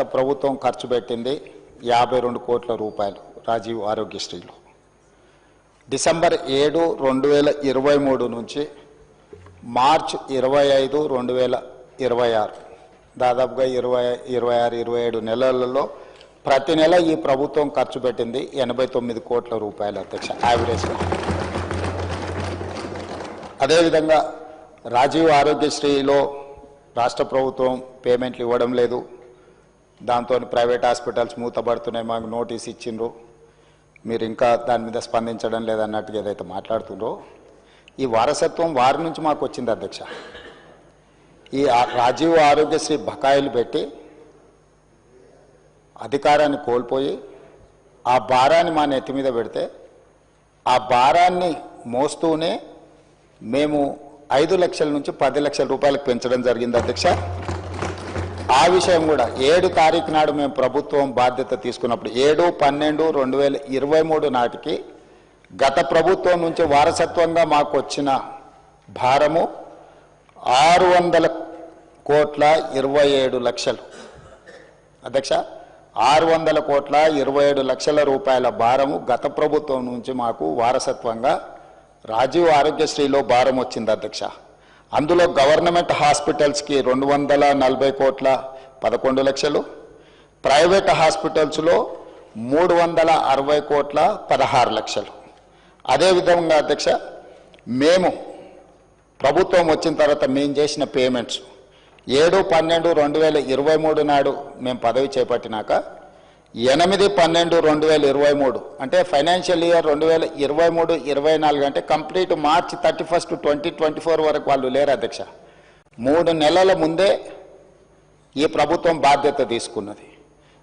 ప్రభుత్వం ఖర్చు పెట్టింది 52 కోట్ల రూపాయలు రాజీవ్ ఆరోగ్యశ్రీలో. డిసెంబర్ 7, 2023 నుంచి మార్చ్ 25, 2026 దాదాపుగా 26-27 నెలలలో ప్రతి నెల ఈ ప్రభుత్వం ఖర్చు పెట్టింది 89 కోట్ల రూపాయలు అధ్యక్ష యావరేజ్గా. అదేవిధంగా రాజీవ్ ఆరోగ్యశ్రీలో రాష్ట్ర ప్రభుత్వం పేమెంట్లు ఇవ్వడం లేదు, దాంతో ప్రైవేట్ హాస్పిటల్స్ మూతపడుతున్నాయి, మాకు నోటీస్ ఇచ్చిండ్రు, మీరు ఇంకా దాని మీద స్పందించడం లేదన్నట్టుగా ఏదైతే మాట్లాడుతుండ్రో ఈ వారసత్వం వారి నుంచి మాకు వచ్చింది అధ్యక్ష. ఈ రాజీవ్ ఆరోగ్యశ్రీ బకాయిలు పెట్టి అధికారాన్ని కోల్పోయి ఆ భారాన్ని మా నెత్తి మీద పెడితే ఆ భారాన్ని మోస్తూనే మేము 5 లక్షల నుంచి 10 లక్షల రూపాయలకు పెంచడం జరిగింది అధ్యక్ష. ఆ విషయం కూడా 7 తారీఖు నాడు మేము ప్రభుత్వం బాధ్యత తీసుకున్నప్పుడు 7/12/2023 నాటికి గత ప్రభుత్వం నుంచి వారసత్వంగా మాకు వచ్చిన భారము 600,27,00,000 అధ్యక్ష. 600,27,00,000 రూపాయల భారము గత ప్రభుత్వం నుంచి మాకు వారసత్వంగా రాజీవ్ ఆరోగ్యశ్రీలో భారం వచ్చింది అధ్యక్ష. అందులో గవర్నమెంట్ హాస్పిటల్స్కి 240,11 లక్షలు, ప్రైవేట్ హాస్పిటల్స్లో 360,16 లక్షలు. అదేవిధంగా అధ్యక్ష మేము ప్రభుత్వం వచ్చిన తర్వాత మేము చేసిన పేమెంట్స్ 7/12/2023 నాడు మేము పదవి చేపట్టినాక 8/12/2023 అంటే ఫైనాన్షియల్ ఇయర్ 2023-24 అంటే కంప్లీట్ మార్చ్ 31, 2024 వరకు వాళ్ళు లేరు అధ్యక్ష. 3 నెలల ముందే ఈ ప్రభుత్వం బాధ్యత తీసుకున్నది.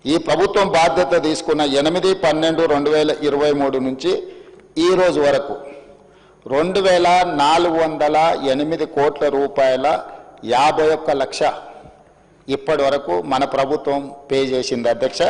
ఈ ప్రభుత్వం బాధ్యత తీసుకున్న 8/12/2023 నుంచి ఈ రోజు వరకు 2,408 కోట్ల రూపాయల 51 లక్ష ఇప్పటి వరకు మన ప్రభుత్వం పే చేసింది అధ్యక్ష.